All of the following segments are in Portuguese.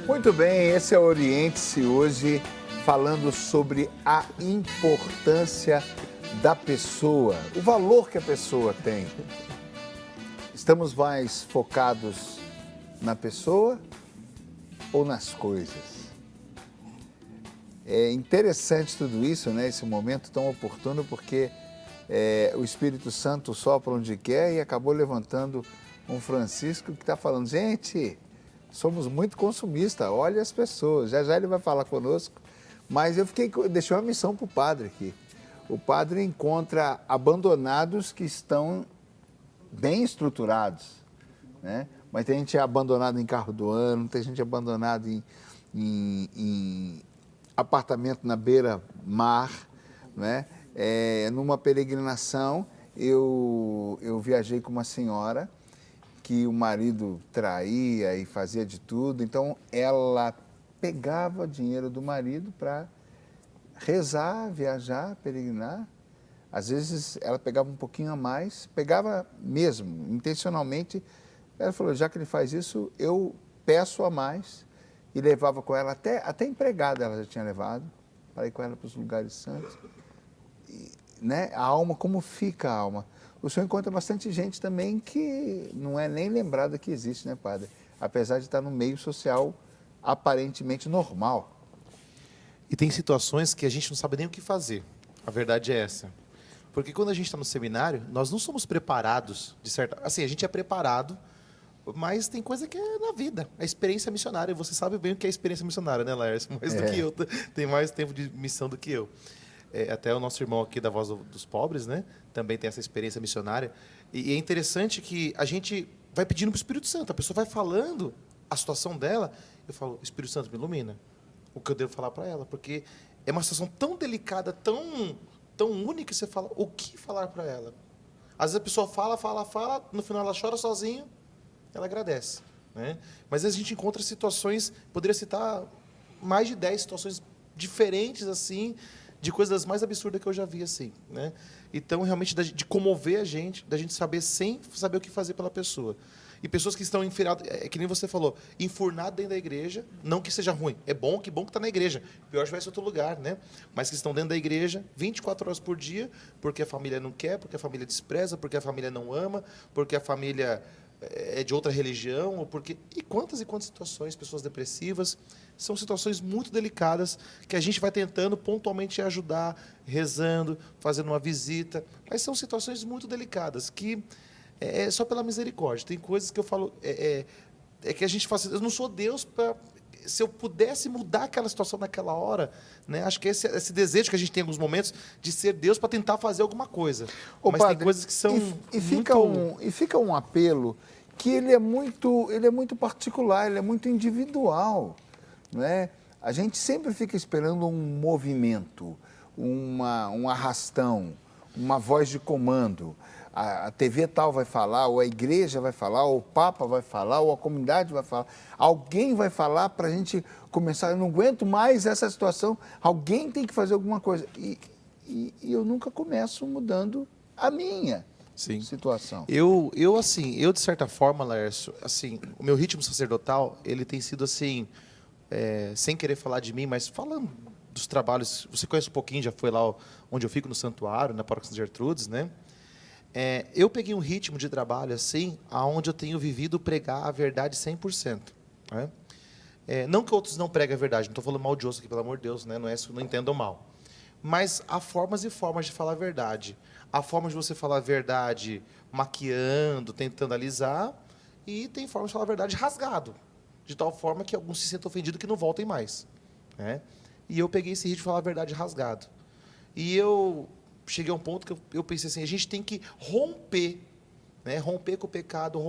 Muito bem, esse é o Oriente-se hoje, falando sobre a importância da pessoa, o valor que a pessoa tem. Estamos mais focados na pessoa ou nas coisas? É interessante tudo isso, né? Esse momento tão oportuno, porque o Espírito Santo sopra onde quer e acabou levantando um Francisco que está falando, gente, somos muito consumistas, olha as pessoas, já já ele vai falar conosco, mas deixei uma missão para o padre aqui. O padre encontra abandonados que estão bem estruturados, né? Mas tem gente abandonada em carro do ano, tem gente abandonada em apartamento na beira-mar, né? Numa peregrinação, eu viajei com uma senhora que o marido traía e fazia de tudo, então ela pegava dinheiro do marido para rezar, viajar, peregrinar. Às vezes ela pegava um pouquinho a mais, pegava mesmo, intencionalmente. Ela falou, já que ele faz isso, eu peço a mais. E levava com ela, até empregada ela já tinha levado, para ir com ela para os lugares santos. E, né, a alma, como fica a alma? O senhor encontra bastante gente também que não é nem lembrada que existe, né, padre? Apesar de estar no meio social aparentemente normal. E tem situações que a gente não sabe nem o que fazer. A verdade é essa. Porque quando a gente está no seminário, nós não somos preparados, de certa... Assim, a gente é preparado, mas tem coisa que é na vida. A experiência missionária. Você sabe bem o que é a experiência missionária, né, Laércio? Mais do que eu. Tem mais tempo de missão do que eu. Até o nosso irmão aqui da Voz dos Pobres, né? Também tem essa experiência missionária. E é interessante que a gente vai pedindo para o Espírito Santo. A pessoa vai falando a situação dela. Eu falo, Espírito Santo, me ilumina. O que eu devo falar para ela? Porque é uma situação tão delicada, tão única, que você fala, o que falar para ela? Às vezes a pessoa fala, no final ela chora sozinha, ela agradece, né? Mas às vezes a gente encontra situações, poderia citar mais de 10 situações diferentes, assim, de coisas mais absurdas que eu já vi, assim, né? Então, realmente, de comover a gente, da gente saber sem saber o que fazer pela pessoa. E pessoas que estão enfurnadas, que nem você falou, enfurnadas dentro da igreja, não que seja ruim, é bom que está na igreja, pior se vai ser outro lugar, né? Mas que estão dentro da igreja 24 horas por dia, porque a família não quer, porque a família despreza, porque a família não ama, porque a família é de outra religião, ou porque... E quantas situações, pessoas depressivas, são situações muito delicadas que a gente vai tentando pontualmente ajudar, rezando, fazendo uma visita, mas são situações muito delicadas que é só pela misericórdia. Tem coisas que eu falo, que a gente fala assim, eu não sou Deus para... Se eu pudesse mudar aquela situação naquela hora, né? Acho que esse desejo que a gente tem em alguns momentos de ser Deus para tentar fazer alguma coisa. Mas padre, tem coisas que são fica um apelo que ele é muito particular, ele é muito individual, né? A gente sempre fica esperando um movimento, um arrastão, uma voz de comando. A TV tal vai falar, ou a igreja vai falar, ou o Papa vai falar, ou a comunidade vai falar. Alguém vai falar para a gente começar, eu não aguento mais essa situação, alguém tem que fazer alguma coisa. E eu nunca começo mudando a minha situação. Eu, de certa forma, Laércio, assim, o meu ritmo sacerdotal, ele tem sido assim, sem querer falar de mim, mas falando dos trabalhos, você conhece um pouquinho, já foi lá onde eu fico, no santuário, na Paróquia Santa Gertrudes, né? Eu peguei um ritmo de trabalho assim, onde eu tenho vivido pregar a verdade 100%. Né? Não que outros não preguem a verdade, não estou falando mal de outros aqui, pelo amor de Deus, né? Não é isso, não entendam mal. Mas há formas e formas de falar a verdade. Há formas de você falar a verdade maquiando, tentando alisar, e tem formas de falar a verdade rasgado, de tal forma que alguns se sentem ofendidos que não voltem mais. Né? E eu peguei esse ritmo de falar a verdade rasgado. E eu cheguei a um ponto que eu pensei assim, a gente tem que romper, né? Romper com o pecado,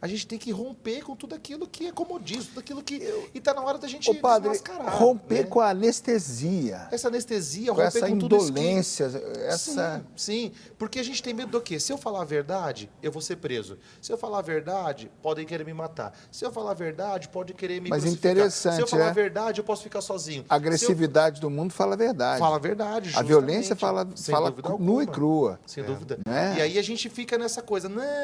a gente tem que romper com tudo aquilo que é comodismo, tudo aquilo que... E está na hora da gente desmascarar. Romper, né? Com a anestesia. Essa anestesia, com romper essa com indolência, tudo isso que... Sim, porque a gente tem medo do quê? Se eu falar a verdade, eu vou ser preso. Se eu falar a verdade, podem querer me matar. Se eu falar a verdade, pode querer me crucificar. Interessante, se eu falar a verdade, eu posso ficar sozinho. A agressividade do mundo fala a verdade. Fala a verdade, justamente. A violência fala nua e crua. Sem dúvida. Né? E aí a gente fica nessa coisa, não,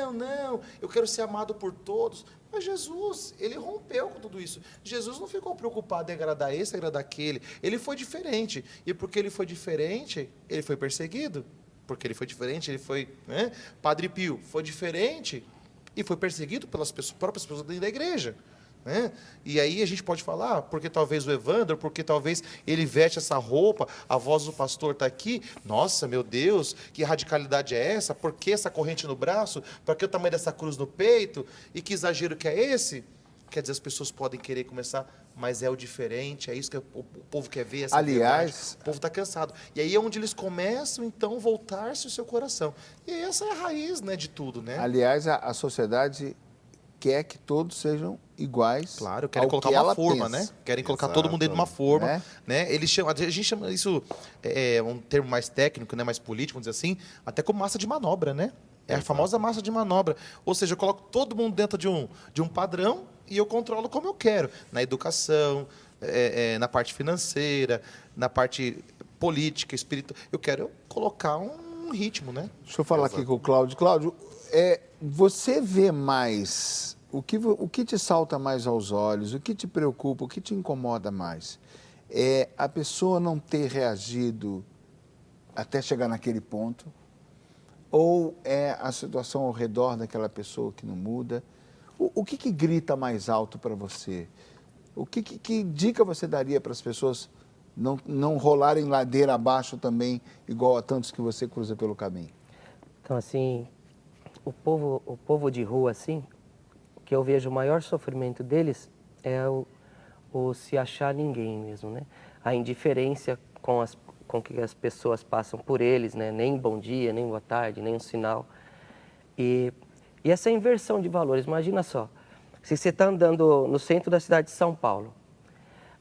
eu quero ser amado por todos. Mas Jesus, ele rompeu com tudo isso. Jesus não ficou preocupado em agradar esse, agradar aquele. Ele foi diferente. E porque ele foi diferente, ele foi perseguido. Porque ele foi diferente, ele foi... Né? Padre Pio foi diferente e foi perseguido pelas próprias pessoas dentro da igreja. Né? E aí a gente pode falar, porque talvez o Evandro, porque talvez ele veste essa roupa, a voz do pastor está aqui, nossa, meu Deus, que radicalidade é essa? Por que essa corrente no braço? Por que o tamanho dessa cruz no peito? E que exagero que é esse? Quer dizer, as pessoas podem querer começar, mas é o diferente, é isso que o povo quer ver, essa Aliás, verdade. O povo está cansado. E aí é onde eles começam, então, voltar-se o seu coração. E essa é a raiz, né, de tudo, né? aliás, a sociedade quer que todos sejam iguais. Claro, querem ao colocar que uma ela forma, pensa. né? Querem colocar todo mundo dentro de uma forma, né? Eles chamam, a gente chama isso, um termo mais técnico, né, mais político, vamos dizer assim, até como massa de manobra, né? É a famosa massa de manobra. Ou seja, eu coloco todo mundo dentro de um padrão e eu controlo como eu quero. Na educação, na parte financeira, na parte política, espiritual. Eu quero colocar um ritmo, né? Deixa eu falar aqui com o Cláudio. Cláudio, você vê mais, o que te salta mais aos olhos, o que te preocupa, o que te incomoda mais? É a pessoa não ter reagido até chegar naquele ponto? Ou é a situação ao redor daquela pessoa que não muda? O que grita mais alto para você? Que dica você daria para as pessoas não rolarem ladeira abaixo também, igual a tantos que você cruza pelo caminho? Então, assim, o povo de rua, assim, o que eu vejo o maior sofrimento deles é o se achar ninguém mesmo, né? A indiferença com que as pessoas passam por eles, né? Nem bom dia, nem boa tarde, nem um sinal. E essa inversão de valores, imagina só, se você está andando no centro da cidade de São Paulo,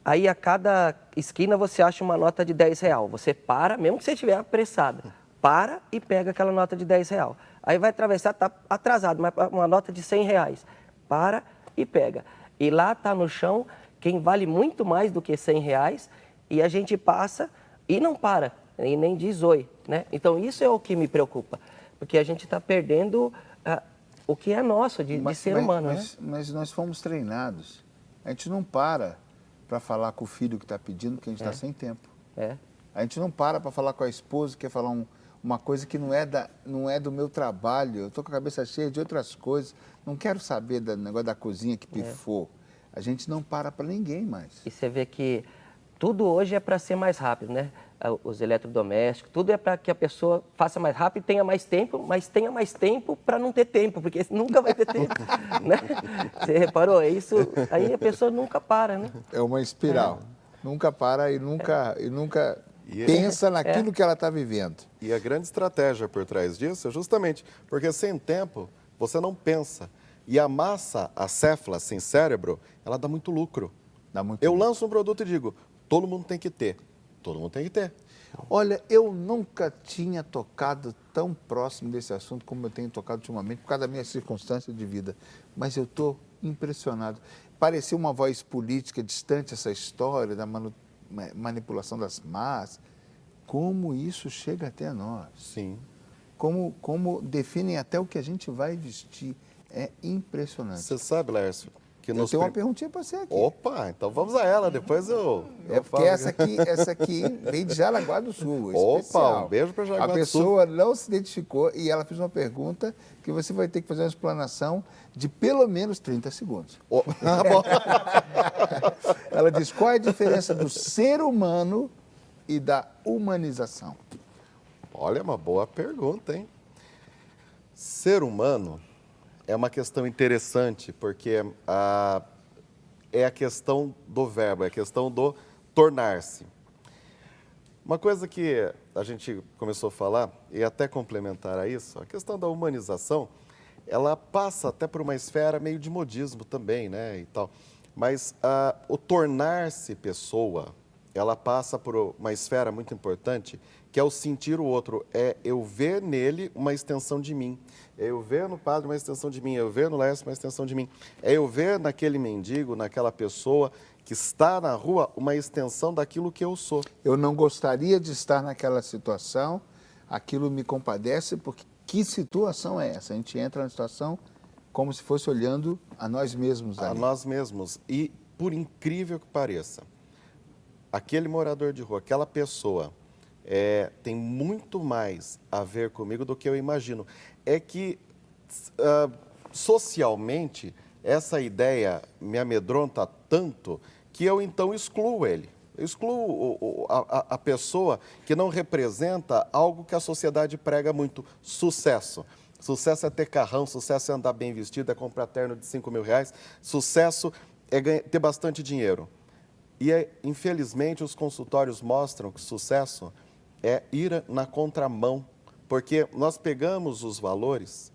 aí a cada esquina você acha uma nota de R$10, você para, mesmo que você estiver apressado, para e pega aquela nota de R$10. Aí vai atravessar, está atrasado, mas uma nota de R$100, para e pega. E lá está no chão quem vale muito mais do que R$100 e a gente passa e não para, e nem diz oi, né? Então isso é o que me preocupa, porque a gente está perdendo o que é nosso de ser humano, né? Mas nós fomos treinados. A gente não para falar com o filho que está pedindo, porque a gente está sem tempo. A gente não para falar com a esposa que quer falar uma coisa que não é do meu trabalho. Eu estou com a cabeça cheia de outras coisas. Não quero saber do negócio da cozinha que pifou. A gente não para ninguém mais. E você vê que tudo hoje é para ser mais rápido, né? Os eletrodomésticos, tudo é para que a pessoa faça mais rápido, tenha mais tempo, mas tenha mais tempo para não ter tempo, porque nunca vai ter tempo, né? Você reparou? É isso, aí a pessoa nunca para, né? É uma espiral. Nunca para e nunca pensa naquilo que ela está vivendo. E a grande estratégia por trás disso é justamente porque sem tempo você não pensa. E a massa acéfala, sem cérebro, ela dá muito lucro. Eu lanço um produto e digo, todo mundo tem que ter. Todo mundo tem que ter. Olha, eu nunca tinha tocado tão próximo desse assunto como eu tenho tocado ultimamente, por causa da minha circunstância de vida. Mas eu estou impressionado. Parecia uma voz política distante essa história da manipulação das massas. Como isso chega até nós. Sim. Como definem até o que a gente vai vestir. É impressionante. Você sabe, Lércio, que eu tenho uma perguntinha para você aqui. Opa, então vamos a ela, depois eu porque essa aqui vem de Jaraguá do Sul. Opa, um beijo para Jaraguá do Sul. A pessoa não se identificou e ela fez uma pergunta que você vai ter que fazer uma explanação de pelo menos 30 segundos. Ela diz, qual é a diferença do ser humano e da humanização? Olha, uma boa pergunta, hein? Ser humano é uma questão interessante, porque é a questão do verbo, é a questão do tornar-se. Uma coisa que a gente começou a falar, e até complementar a isso, a questão da humanização, ela passa até por uma esfera meio de modismo também, né, e tal. Mas o tornar-se pessoa, ela passa por uma esfera muito importante, que é o sentir o outro, é eu ver nele uma extensão de mim. É eu ver no padre uma extensão de mim, é eu ver no Lércio uma extensão de mim. É eu ver naquele mendigo, naquela pessoa que está na rua, uma extensão daquilo que eu sou. Eu não gostaria de estar naquela situação, aquilo me compadece, porque que situação é essa? A gente entra na situação como se fosse olhando a nós mesmos A ali. nós mesmos. E, por incrível que pareça, aquele morador de rua, aquela pessoa, tem muito mais a ver comigo do que eu imagino. É que, socialmente, essa ideia me amedronta tanto que eu, então, excluo ele. Eu excluo a pessoa que não representa algo que a sociedade prega muito, sucesso. Sucesso é ter carrão, sucesso é andar bem vestido, é comprar terno de 5 mil reais, sucesso é ter bastante dinheiro. E, infelizmente, os consultórios mostram que sucesso é ir na contramão, porque nós pegamos os valores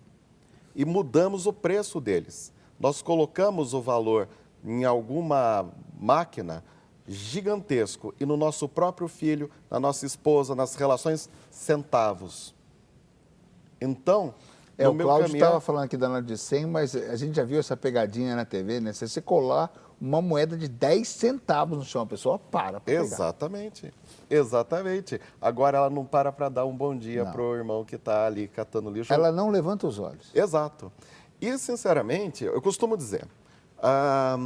e mudamos o preço deles. Nós colocamos o valor em alguma máquina gigantesco e no nosso próprio filho, na nossa esposa, nas relações, centavos. Então, O no meu Cláudio caminhar... estava falando aqui da nota de 100, mas a gente já viu essa pegadinha na TV, né? Se você colar uma moeda de 10 centavos no chão, a pessoa para pegar. Exatamente, exatamente. Agora ela não para dar um bom dia Não. para o irmão que está ali catando lixo. Ela não levanta os olhos. Exato. E, sinceramente, eu costumo dizer, a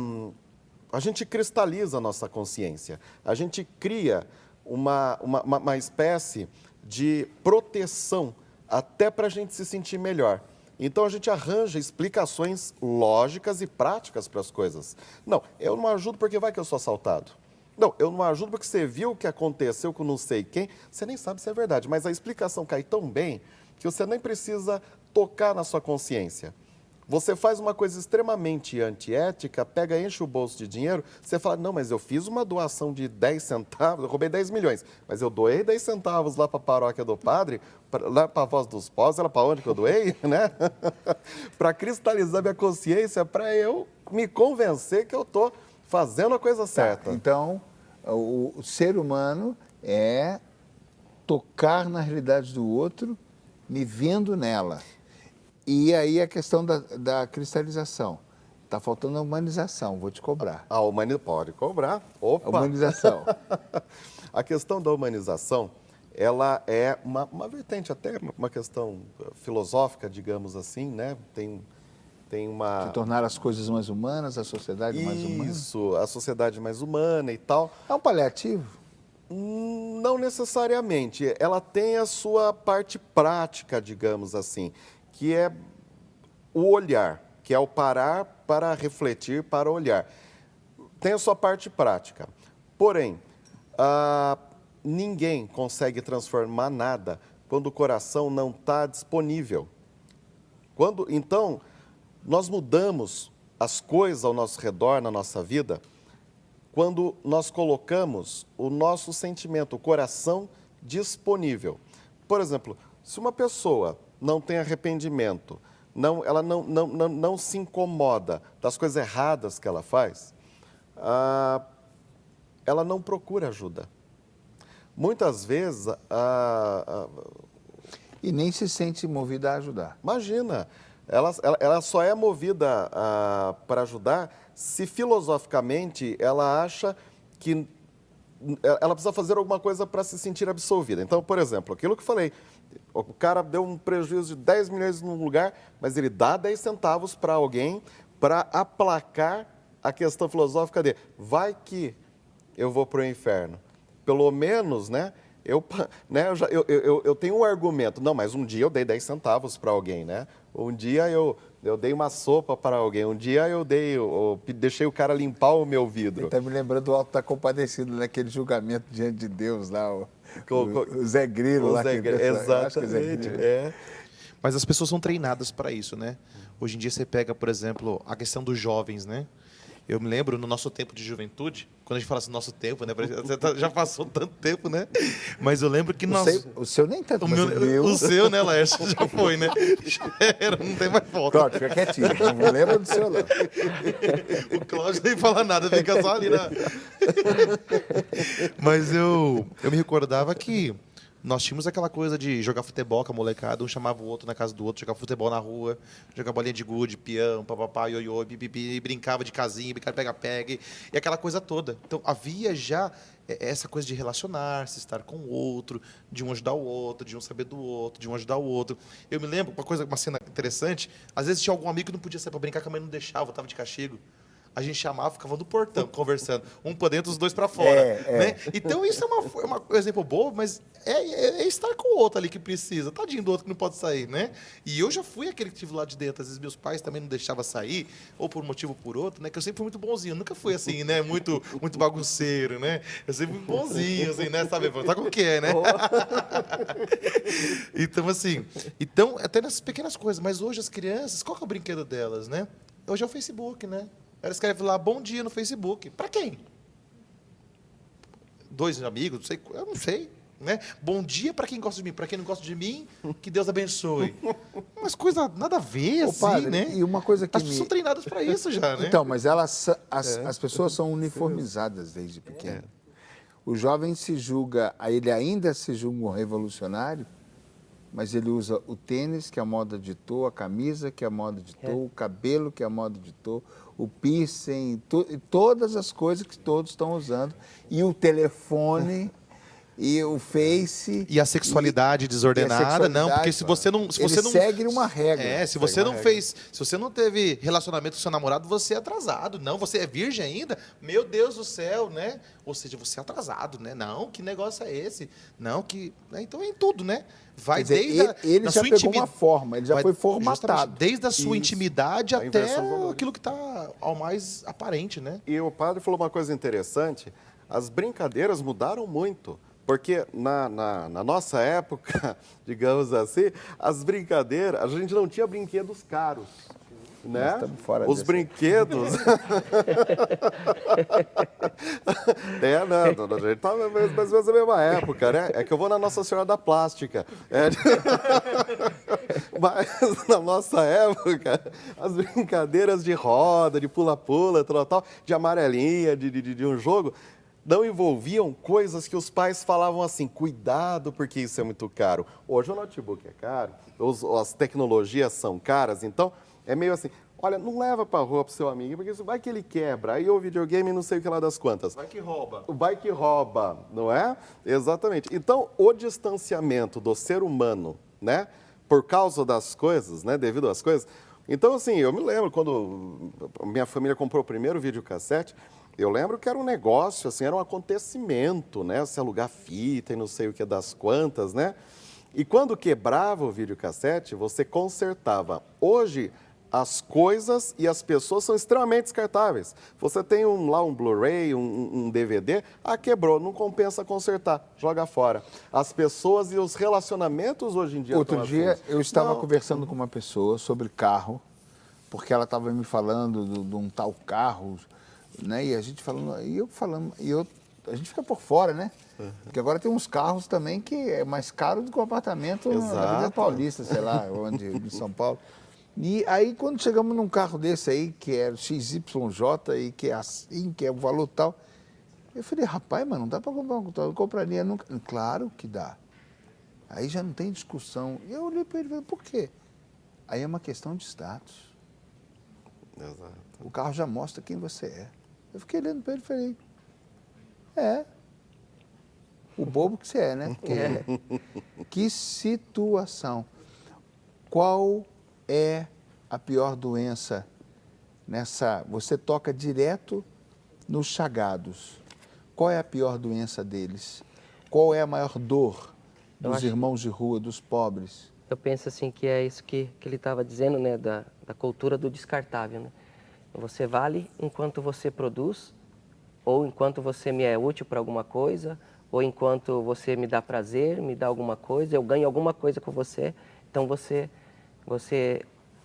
gente cristaliza a nossa consciência, a gente cria uma espécie de proteção até para a gente se sentir melhor. Então, a gente arranja explicações lógicas e práticas para as coisas. Não, eu não ajudo porque vai que eu sou assaltado. Não, eu não ajudo porque você viu o que aconteceu com não sei quem, você nem sabe se é verdade, mas a explicação cai tão bem que você nem precisa tocar na sua consciência. Você faz uma coisa extremamente antiética, pega, enche o bolso de dinheiro, você fala, não, mas eu fiz uma doação de 10 centavos, eu roubei 10 milhões, mas eu doei 10 centavos lá para a paróquia do padre, lá para a Voz dos Pobres, ela para onde que eu doei, né? Para cristalizar minha consciência, para eu me convencer que eu estou fazendo a coisa certa. Então, o ser humano é tocar na realidade do outro, me vendo nela. E aí a questão da cristalização. Está faltando a humanização, vou te cobrar. A humanidade pode cobrar. Opa! A humanização. A questão da humanização, ela é uma vertente, até uma questão filosófica, digamos assim, né? Tem uma... De tornar as coisas mais humanas, a sociedade mais humana. Isso, a sociedade mais humana e tal. É um paliativo? Não necessariamente. Ela tem a sua parte prática, digamos assim, que é o olhar, que é o parar para refletir, para olhar. Tem a sua parte prática. Porém, ninguém consegue transformar nada quando o coração não está disponível. Então, nós mudamos as coisas ao nosso redor, na nossa vida, quando nós colocamos o nosso sentimento, o coração disponível. Por exemplo, se uma pessoa não tem arrependimento, ela não se incomoda das coisas erradas que ela faz, ela não procura ajuda. Muitas vezes... E nem se sente movida a ajudar. Imagina, ela só é movida para ajudar se filosoficamente ela acha que ela precisa fazer alguma coisa para se sentir absolvida. Então, por exemplo, aquilo que eu falei, o cara deu um prejuízo de 10 milhões num lugar, mas ele dá 10 centavos para alguém para aplacar a questão filosófica dele. Vai que eu vou para o inferno. Pelo menos, né? Eu tenho um argumento. Não, mas um dia eu dei 10 centavos para alguém, né? Um dia eu dei uma sopa para alguém. Um dia eu deixei o cara limpar o meu vidro. Está me lembrando do Alto da Compadecido, naquele julgamento diante de Deus lá, o Zé Grilo. O Zé Grilo, exatamente. Mas as pessoas são treinadas para isso, né? Hoje em dia você pega, por exemplo, a questão dos jovens, né? Eu me lembro, no nosso tempo de juventude, quando a gente fala assim, nosso tempo, né? Já passou tanto tempo, né? Mas eu lembro que nós... O seu nem tanto, mas o seu, né, Laércio? Já foi, né? Já era, não tem mais volta. Cláudio, fica quietinho, não lembra do seu, não. O Cláudio nem fala nada, fica só ali na... Mas eu me recordava que Nós tínhamos aquela coisa de jogar futebol com a molecada, um chamava o outro na casa do outro, jogar futebol na rua, jogar bolinha de gude, peão, papapá, ioiô, bibibi, brincava de casinha, brincava de pega-pega, e aquela coisa toda. Então, havia já essa coisa de relacionar-se, estar com o outro, de um ajudar o outro, de um saber do outro, de um ajudar o outro. Eu me lembro, uma cena interessante, às vezes tinha algum amigo que não podia sair para brincar, que a mãe não deixava, estava de castigo. A gente chamava, ficava no portão, conversando. Um para dentro, os dois para fora. Né? Então, isso é um exemplo bobo, mas é estar com o outro ali que precisa. Tadinho do outro que não pode sair, né? E eu já fui aquele que estive lá de dentro. Às vezes, meus pais também não deixavam sair, ou por um motivo ou por outro, né? Que eu sempre fui muito bonzinho. Eu nunca fui assim, né? Muito bagunceiro, né? Eu sempre fui bonzinho, assim, né? Sabe como que é, né? Então, assim... Então, até nessas pequenas coisas. Mas hoje, as crianças, qual que é o brinquedo delas, né? Hoje é o Facebook, né? Ela escreve lá, bom dia no Facebook. Para quem? 2 amigos, não sei, eu não sei. Né? Bom dia para quem gosta de mim. Para quem não gosta de mim, que Deus abençoe. Umas coisas nada a ver, Ô, assim, padre, né? E uma coisa que as pessoas são treinadas para isso já, né? Então, mas as pessoas são uniformizadas desde pequeno. O jovem se julga, ele ainda se julga um revolucionário, mas ele usa o tênis, que a moda ditou, a camisa, que a moda ditou, o cabelo, que a moda ditou, o piercing, todas as coisas que todos estão usando, e o telefone, e o Face... E a sexualidade desordenada, não, porque se você não... Se você não segue uma regra. Se você não fez... Se você não teve relacionamento com seu namorado, você é atrasado. Não, você é virgem ainda? Meu Deus do céu, né? Ou seja, você é atrasado, né? Não, que negócio é esse? Não, que... Então é em tudo, né? Vai dizer, desde ele já pegou uma forma, ele já foi formatado. Desde a sua intimidade até aquilo que está ao mais aparente, né? E o padre falou uma coisa interessante, as brincadeiras mudaram muito. Porque na nossa época, digamos assim, as brincadeiras, a gente não tinha brinquedos caros. Né? Os brinquedos. Não, a gente tá mais ou menos na mesma época, né? É que eu vou na Nossa Senhora da Plástica. Mas na nossa época, as brincadeiras de roda, de pula-pula, tal, de amarelinha, de um jogo, não envolviam coisas que os pais falavam assim, cuidado porque isso é muito caro. Hoje o notebook é caro, as tecnologias são caras, então é meio assim, olha, não leva para a rua para o seu amigo, porque vai que ele quebra, aí o videogame não sei o que lá das quantas. Vai que rouba. Vai que rouba, não é? Exatamente. Então, o distanciamento do ser humano, né, por causa das coisas, né, devido às coisas. Então, assim, eu me lembro quando minha família comprou o primeiro videocassete, eu lembro que era um negócio, assim, era um acontecimento, né, se alugar fita e não sei o que das quantas, né? E quando quebrava o videocassete, você consertava. Hoje, as coisas e as pessoas são extremamente descartáveis. Você tem lá um Blu-ray, um DVD, quebrou, não compensa consertar, joga fora. As pessoas e os relacionamentos hoje em dia... Outro dia eu estava conversando com uma pessoa sobre carro, porque ela estava me falando de um tal carro, né? E a gente falando, a gente fica por fora, né? Porque agora tem uns carros também que é mais caro do que o apartamento na Avenida Paulista, sei lá, onde, em São Paulo. E aí, quando chegamos num carro desse aí, que é XYJ e que é assim, que é o valor tal, eu falei, rapaz, mas não dá para comprar um carro, eu compraria nunca. Claro que dá. Aí já não tem discussão. E eu olhei para ele e falei, por quê? Aí é uma questão de status. Exato. O carro já mostra quem você é. Eu fiquei olhando para ele e falei, é. O bobo que você é, né? Que situação. Qual é a pior doença nessa... Você toca direto nos chagados. Qual é a pior doença deles? Qual é a maior dor dos irmãos de rua, dos pobres? Eu penso assim que é isso que ele estava dizendo, né? Da cultura do descartável, né? Você vale enquanto você produz, ou enquanto você me é útil para alguma coisa, ou enquanto você me dá prazer, me dá alguma coisa, eu ganho alguma coisa com você, então você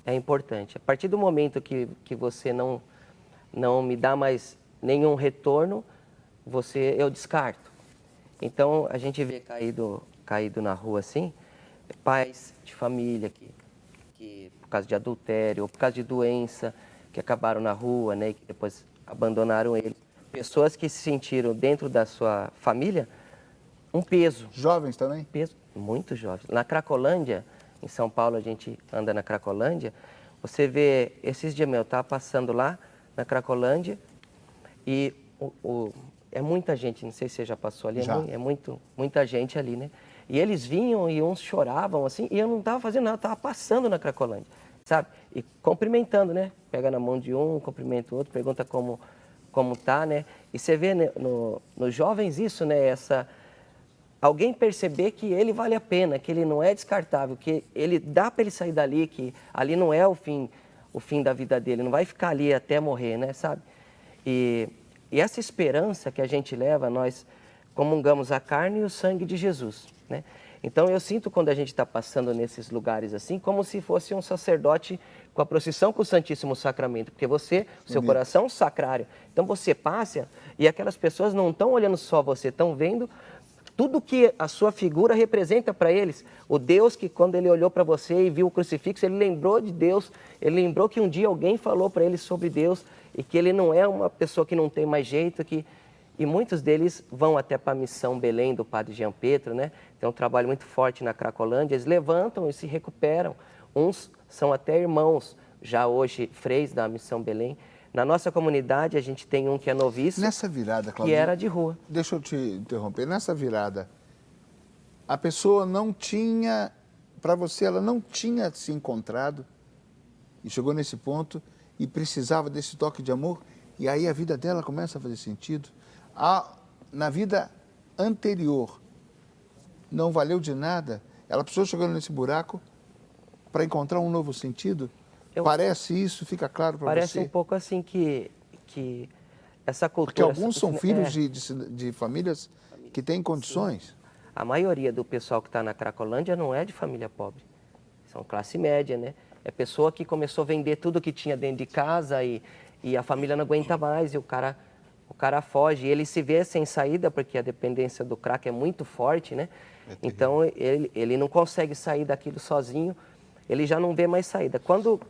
é importante. A partir do momento que você não me dá mais nenhum retorno, eu descarto. Então, a gente vê caído na rua assim, pais de família que por causa de adultério ou por causa de doença, que acabaram na rua, né, e que depois abandonaram ele. Pessoas que se sentiram dentro da sua família um peso. Jovens também? Peso, muito jovens. Na Cracolândia, em São Paulo, a gente anda na Cracolândia, você vê, esses dias eu estava passando lá na Cracolândia e é muita gente, não sei se você já passou ali, Já. muita gente ali, né? E eles vinham e uns choravam assim, e eu não estava fazendo nada, eu estava passando na Cracolândia, sabe? E cumprimentando, né? Pega na mão de um, cumprimenta o outro, pergunta como tá, né? E você vê, né, nos jovens isso, né? Alguém perceber que ele vale a pena, que ele não é descartável, que ele dá para ele sair dali, que ali não é o fim da vida dele, não vai ficar ali até morrer, né, sabe? E essa esperança que a gente leva, nós comungamos a carne e o sangue de Jesus, né? Então eu sinto quando a gente está passando nesses lugares assim, como se fosse um sacerdote com a procissão com o Santíssimo Sacramento, porque seu coração é um sacrário. Então você passa e aquelas pessoas não estão olhando só você, estão vendo tudo que a sua figura representa para eles. O Deus que quando ele olhou para você e viu o crucifixo, ele lembrou de Deus, ele lembrou que um dia alguém falou para ele sobre Deus e que ele não é uma pessoa que não tem mais jeito, E muitos deles vão até para a Missão Belém do Padre Jean Petro, né? Tem um trabalho muito forte na Cracolândia, eles levantam e se recuperam. Uns são até irmãos, já hoje freis da Missão Belém. Na nossa comunidade, a gente tem um que é noviço, Nessa virada, Claudinho, que era de rua. deixa eu te interromper. Nessa virada, a pessoa não tinha, para você, ela não tinha se encontrado e chegou nesse ponto e precisava desse toque de amor e aí a vida dela começa a fazer sentido. Na vida anterior, não valeu de nada, ela precisou chegar nesse buraco para encontrar um novo sentido? Parece isso? Fica claro para você? Parece um pouco assim que essa cultura... Porque alguns são filhos de famílias que têm condições. Sim. A maioria do pessoal que está na Cracolândia não é de família pobre. São classe média, né? É pessoa que começou a vender tudo que tinha dentro de casa e a família não aguenta mais e o cara foge. E ele se vê sem saída porque a dependência do crack é muito forte, né? Então ele não consegue sair daquilo sozinho. Ele já não vê mais saída.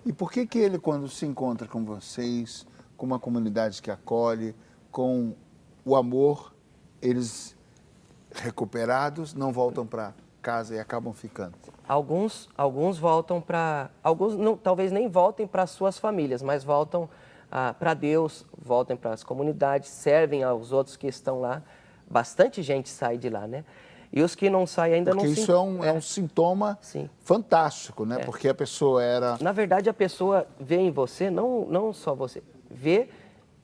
E por que ele, quando se encontra com vocês, com uma comunidade que acolhe, com o amor, eles recuperados não voltam para casa e acabam ficando? Alguns voltam para... Alguns não, talvez nem voltem para suas famílias, mas voltam para Deus, voltam para as comunidades, servem aos outros que estão lá. Bastante gente sai de lá, né? E os que não saem ainda porque não... Porque isso é um sintoma Sim. fantástico, né? Porque a pessoa era... Na verdade, a pessoa vê em você, não só você, vê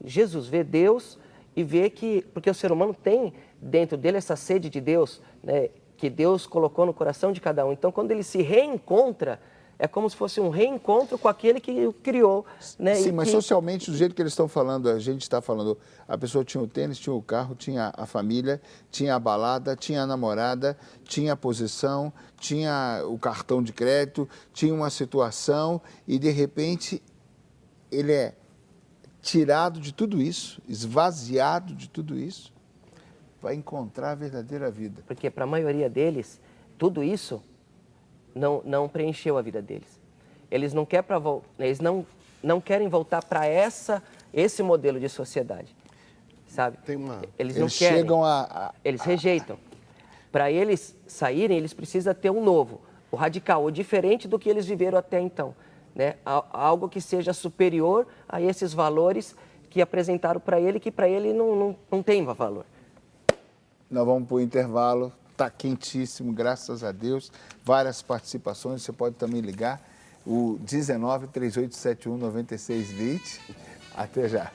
Jesus, vê Deus e vê que... Porque o ser humano tem dentro dele essa sede de Deus, né? Que Deus colocou no coração de cada um. Então, quando ele se reencontra, é como se fosse um reencontro com aquele que o criou, né? Sim, mas socialmente, do jeito que eles estão falando, a gente está falando, a pessoa tinha o tênis, tinha o carro, tinha a família, tinha a balada, tinha a namorada, tinha a posição, tinha o cartão de crédito, tinha uma situação e, de repente, ele é tirado de tudo isso, esvaziado de tudo isso, para encontrar a verdadeira vida. Porque para a maioria deles, tudo isso não preencheu a vida deles. Eles não querem voltar para esse modelo de sociedade, sabe? Eles não querem. Chegam eles rejeitam. Para eles saírem, eles precisam ter um novo, o radical, o diferente do que eles viveram até então, né? Algo que seja superior a esses valores que apresentaram para ele, que para ele não tem valor. Nós vamos para o intervalo. Está quentíssimo, graças a Deus. Várias participações, você pode também ligar. O 19 3871 9620. Até já.